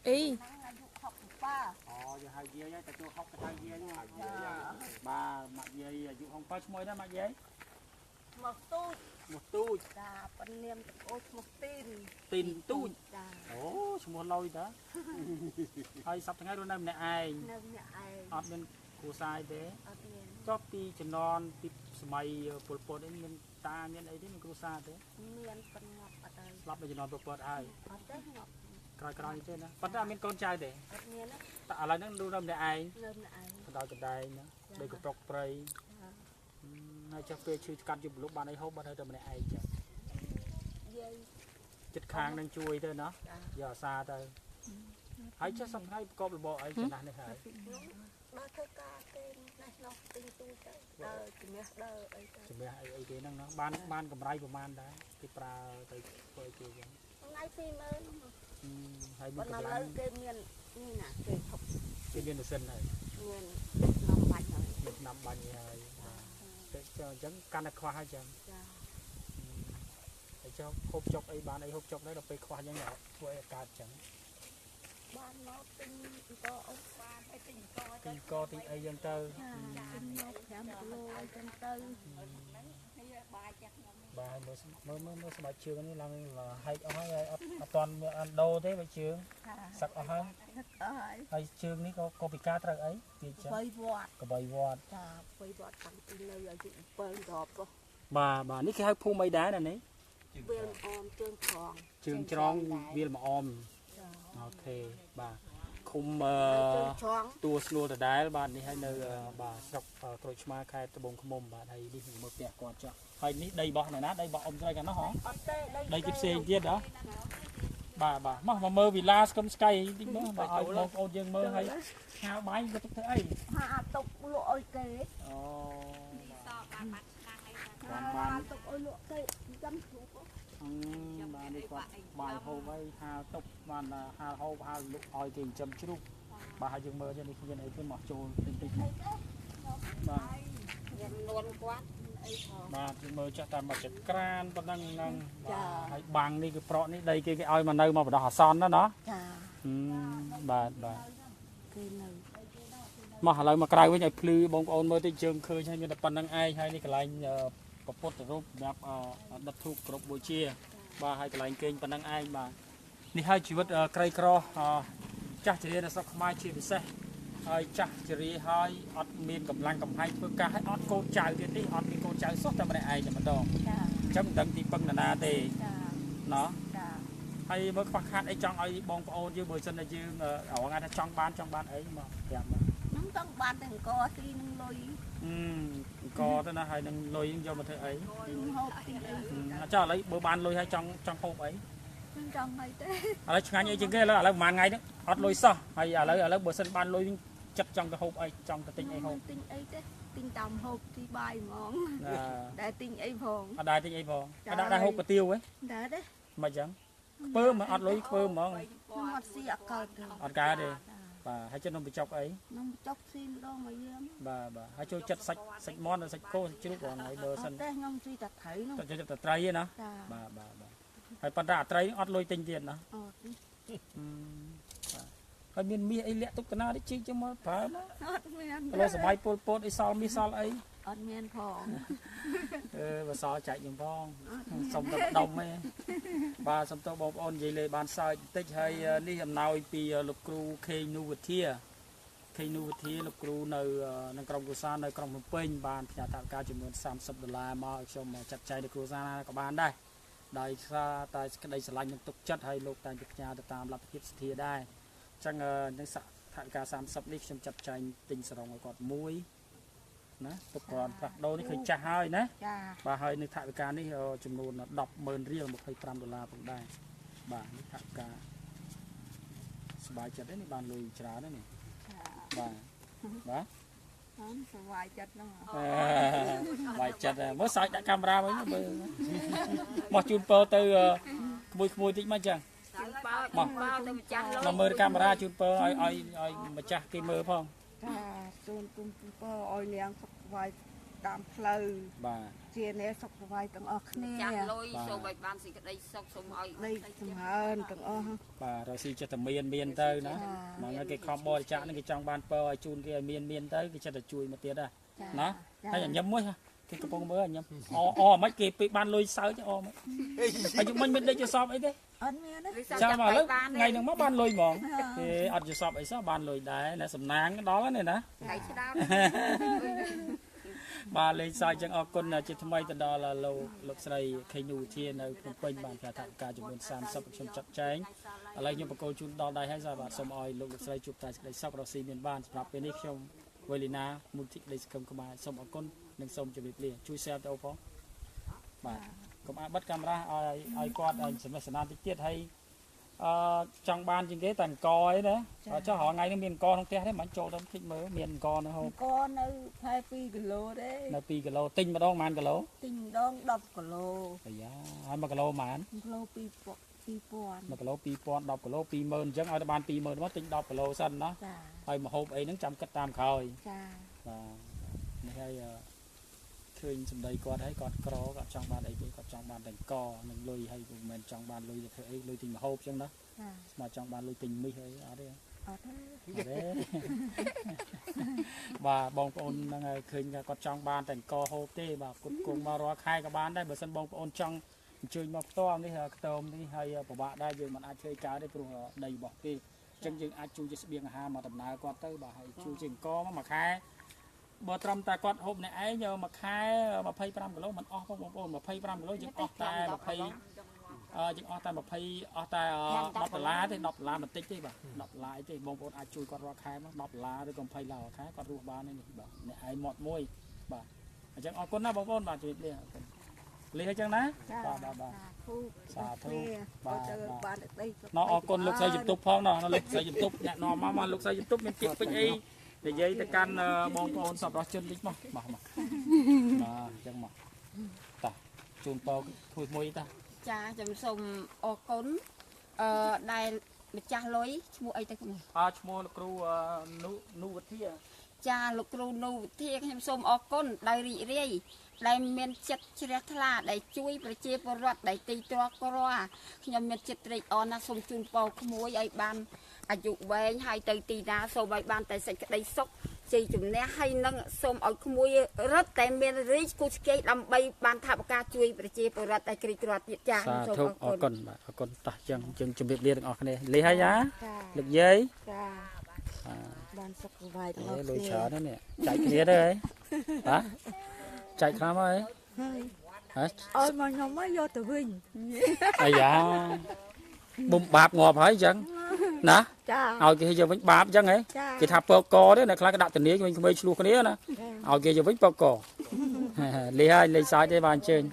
ý giờ hai dây tại chỗ học cái hai dây ba mặt dây dụ không có môi đó mặt dây một tu phần niệm một tin tu ố mua lôi đó hay sắp tháng ngày luôn này ai ọt bên cô sai thế cho pi chân non pi mày bột đấy mình ta miền ấy thế mình cô sai thế lắp để chân non bột ai cài thế nè phần ra miền con trai thế tạ lại nó luôn đâm để ai đào từ đây nữa đây có trọc prey hay cho phê chui cắt chụp lúc bạn ấy hốt bạn ấy đâm để ai chứ chích khang đang chui thôi nó giờ xa thôi hãy cho xong hay có bộ ấy cho này hãy chúng mình hãy cái năng nó ban cầm ray của man đấy cái pra tới quay kia hay bị cầm lái cái miền sân này nằm bánh này cho chẳng can khoa hay chẳng để cho hộp chọc ấy bán ấy hộp chọc đấy là phải khoa nhanh nhỏ quay cả chẳng ban nó tinh co thì ai dân tơ bà mới bài trường như là hay toàn ăn đô thế bài trường sặc ở hơn hay trường ní có bị cá trật ấy có bay vọt bà ní cái hai phu mấy đá này ní trường tròn viên mà om ok bà khung tua snow từ đá bạn đi hay nơi bà sọc rồi mà khai từ bông khom bà đây đi một tẹt quạt cho hay ní đây bọ này nát đây bọ ông đây cả nó hả đây chip xe tiết đó bà mà mơ vì la scum sky đi mơ bà ơi một ô dương mơ hay hao máy cho thế ấy hạ tục lội kế bà đi quạt bài hồ vay hà tục mà là hà hồ hà lục oi tiền chấm chút bà hai dương mơ cho nên khi này cứ mặc trồn tinh bà mơ cho ta mà chật can còn đang hãy bằng đi cái pro đi đây cái oi mà nơi mà đỏ son đó nó bà mà lại mà cài với nhảy plư bông ôn mơ tới trường khơi hay như là phần năng ai hay đi cái lạnh có phốt rúp đạp đập thuốc cột bụi chia bà hai cái lạnh kênh phần năng ai mà đi hai chỉ vật cây cro chắc chỉ là sao mai chia bị xe chắc chỉ hai ọt miền cầm lăng cầm hai phương ca hay ọt cô chạy đi ọt đi cô chạy suốt trong này ai cho mình đo chấm đâm thì phân là na tề nó hay mới khoác khát ấy trong ấy bông ôn như bồi chân là như ở ngay trong ban ấy mà đẹp nắng trong ban thì có khi nâng lôi có thế là hay nâng lôi cho một thế ấy cho lấy bữa ban lôi hay trong hộp ấy trong này thế lấy ngay như chừng kia là màn ngày đó ọt lôi sao hay ở lấy bữa sân ban lôi chất trong cái hộp ấy trong cái tinh ấy hộp tinh tầm hộp thì bài món đại tinh ấy vòng đại tinh ấy vòng đại hộp cái tiêu ấy đấy mà chẳng bơ mà ọt lôi bơ mà ọt cá đi bà hãy cho nó bị chọc ấy chọc xin đâu mà yên bà hãy cho chất sạch món là sạch cô chứ lúc còn này bơ sân ngâm suy thật thấy nó cho thật trai nữa bà hãy bắt ra trai ọt lôi tinh tiền nữa hãy miền mi ấy lẹ tục cái nào đấy chi cho mà phải mà lo sờ bay pol ấy sao mi sao ấy ọt miền phong và sao chạy những phong xong tập đông ấy bà xong tôi bông ôn gìเลยbàn sai tích hay đi hầm nào pi lục cừu kê nu vật thia lục cừu nơi nông công của sa nơi công pin bàn nhà tạo cao chừng $30 mà cho mà chặt chạy được của sa có bàn đây đây sa tại đây sẽ lạnh tục chất hay lục tại nhà được tạm lập kiếp thia đây chẳng những sạ thải cả 30 lít trong chặt chạy tình sờ rồng còn muối nè tục còn phạt đôនេះឃើញចាស់ហើយណាបាទហើយនៅថវិកានេះចំនួន$10,000រៀល$25ផងដែរបាទនេះថវិកាសบายចិត្តទេនេះបានលុយច្រើនណាស់នេះបាទសบายចិត្តហ្នឹងសบายចិត្តមើលសាច់ដាក់កាមេរ៉ាវិញមើលមកជូនពរទៅក្មួយតិចមកចឹងមកមើលកាមេរ៉ាជូនពរឲ្យម្ចាស់គេមើលផងសូមគុំពរឲ្យលៀងសុខវាយ តាមផ្លូវ បាទ ជាអ្នកសុខសប្បាយទាំងអស់គ្នា ចាស់លុយសូមឲ្យបានសេចក្តីសុខសូមឲ្យ ដីចម្រើនទាំងអស់ បាទរកស៊ីចិត្តតែមានទៅណាមកឲ្យគេខំបរិច្ចាគនេះគេចង់បានពរឲ្យជូនគេឲ្យមានទៅគេចិត្តតែជួយមកទៀតណាណាហើយញ៉ាំមួយគេកំពុងមើលញ៉ាំមិនគេពេលបានលុយសើចមិនហើយមិញមិនដេកយសពអីទេ អត់មានទេ ចាំមកលើថ្ងៃហ្នឹងមកបានលុយហ្មងគេអត់យសពអីសោះបានលុយដែរណាសំណាងដល់ហ្នឹងណា ថ្ងៃឆ្ដោត បាទលេងសើចចឹងអរគុណជាថ្មីទៅដល់លោកស្រីខេងនូធានៅភ្នំពេញបានផ្សាយថាការចំនួន30ខ្ញុំចាត់ចែងឥឡូវខ្ញុំបកគោជូនដល់ដៃហើយសាបាទសូមឲ្យលោកស្រីជួបតែសេចក្តីសុខរកស៊ីមានបានសម្រាប់ពេលនេះខ្ញុំវេលីណាមូលនិធិដីសង្គមខ្មែរសូមអរគុណនិងសូមជម្រាបលាជួយ share ទៅអូផងបាទកុំអាចបិទកាមេរ៉ាឲ្យគាត់សម្រាប់សនាតិចទៀតហើយចង់បានជាងគេតែអង្គអីណាចុះរាល់ថ្ងៃនេះមានអង្គក្នុងផ្ទះទេមិនចូលទៅភ្លេចមើលមានអង្គនៅហូប កនៅផែ2គីឡូទេ នៅ2គីឡូទិញម្ដងប៉ុន្មានគីឡូ ទិញម្ដង10គីឡូ អាយ៉ាហើយ1គីឡូប៉ុន្មាន គីឡូ2000 1គីឡូ2000 10គីឡូ20000អញ្ចឹងឲ្យតែបាន20000មកទិញ10គីឡូសិនណា ចា ហើយមកហូបអីហ្នឹងចាំគិតតាមក្រោយ ចា បាទនេះហើយឃើញសម្ដីគាត់ហើយគាត់ក្រគាត់ចង់បានអីទេគាត់ចង់បានតែកនឹងលុយហើយមិនមែនចង់បានលុយទៅធ្វើអីលុយទិញមកហូបអញ្ចឹងណា ចា ស្មើចង់បានលុយទិញមីសអីអត់ទេ អត់ទេ អត់ទេ បាទបងប្អូនហ្នឹងហើយឃើញថាគាត់ចង់បានតែអង្គហូបទេបាទគុតគង់មករាល់ខែក៏បានដែរបើសិនបងប្អូនចង់អញ្ជើញមកផ្ទាល់នេះខ្ទមនេះហើយពិបាកដែរយើងមិនអាចធ្វើការទេព្រោះដីរបស់គេអញ្ចឹងយើងអាចជួយជាស្បៀងអាហារមកដំណើរគាត់ទៅបាទហើយជួយជាអង្គមកមួយខែបើត្រឹមតែគាត់ហូបអ្នកឯងមួយខែ25គីឡូមិនអស់បងប្អូន25គីឡូយើងអស់តែ20យើងអស់តែ20អស់តែ$10ទេ$10បន្តិចទេបាទ$10អីទេបងប្អូនអាចជួយគាត់រាល់ខែមក$10ឬក៏$20រាល់ខែគាត់រស់បាននេះបាទអ្នកឯងមាត់មួយបាទអញ្ចឹងអរគុណណាបងប្អូនបាទជម្រាបលាអរគុណលាអញ្ចឹងណាបាទសាធុបាទបានដី ណោះអរគុណលោកស្រីជំទប់ផងណោះលោកស្រីជំទប់អ្នកនាំមកលោកស្រីជំទប់មានពាក្យពេចន៍អីនិយាយទៅកាន់បងប្អូនសប្បុរសជនតិចមកបាទអញ្ចឹងមកតាជូនពរធ្វើមួយតា ចាខ្ញុំសូមអរគុណដែលម្ចាស់លុយឈ្មោះអីទៅខ្ញុំ ឈ្មោះលោកគ្រូនូវិធា ចាលោកគ្រូនូវិធាខ្ញុំសូមអរគុណដោយរីករាយដែលមានចិត្តជ្រះថ្លាដែលជួយប្រជាពលរដ្ឋដែលទីទ្រក្រខ្ញុំមានចិត្តត្រេកអរណាស់សូមជូនពរក្មួយឲ្យបានអាយុវែងហើយទៅទីណាសូមឲ្យបានតែសេចក្តីសុខជ័យជំនះហើយនឹងសូមឲ្យក្មួយរត់តែមានរីកគូស្គែដើម្បីបានថវិកាជួយប្រជាពលរដ្ឋដែលក្រីក្រទៀតចា សូមអរគុណបាទអរគុណតោះចឹងយើងជម្រាបលាទាំងអស់គ្នាលេហើយយ៉ាលោកយាយ ចាបានសុខសប្បាយទាំងអស់ លុយច្រើននេះចែកគ្នាទៅហ៎បាទចែកខ្លះមកហ៎ ហើយឲ្យមកខ្ញុំមកយកទៅវិញ អាយ៉ាបំបាបងាប់ហើយចឹងណា ចា ឲ្យគេយកវិញបាបចឹងហ៎គេថាពកកទេអ្នកខ្លះក៏ដាក់ធានាវិញក្មេងឆ្លោះគ្នាណាឲ្យគេយកវិញពកកលេហើយលេសើចទេបាទអញ្ជើញ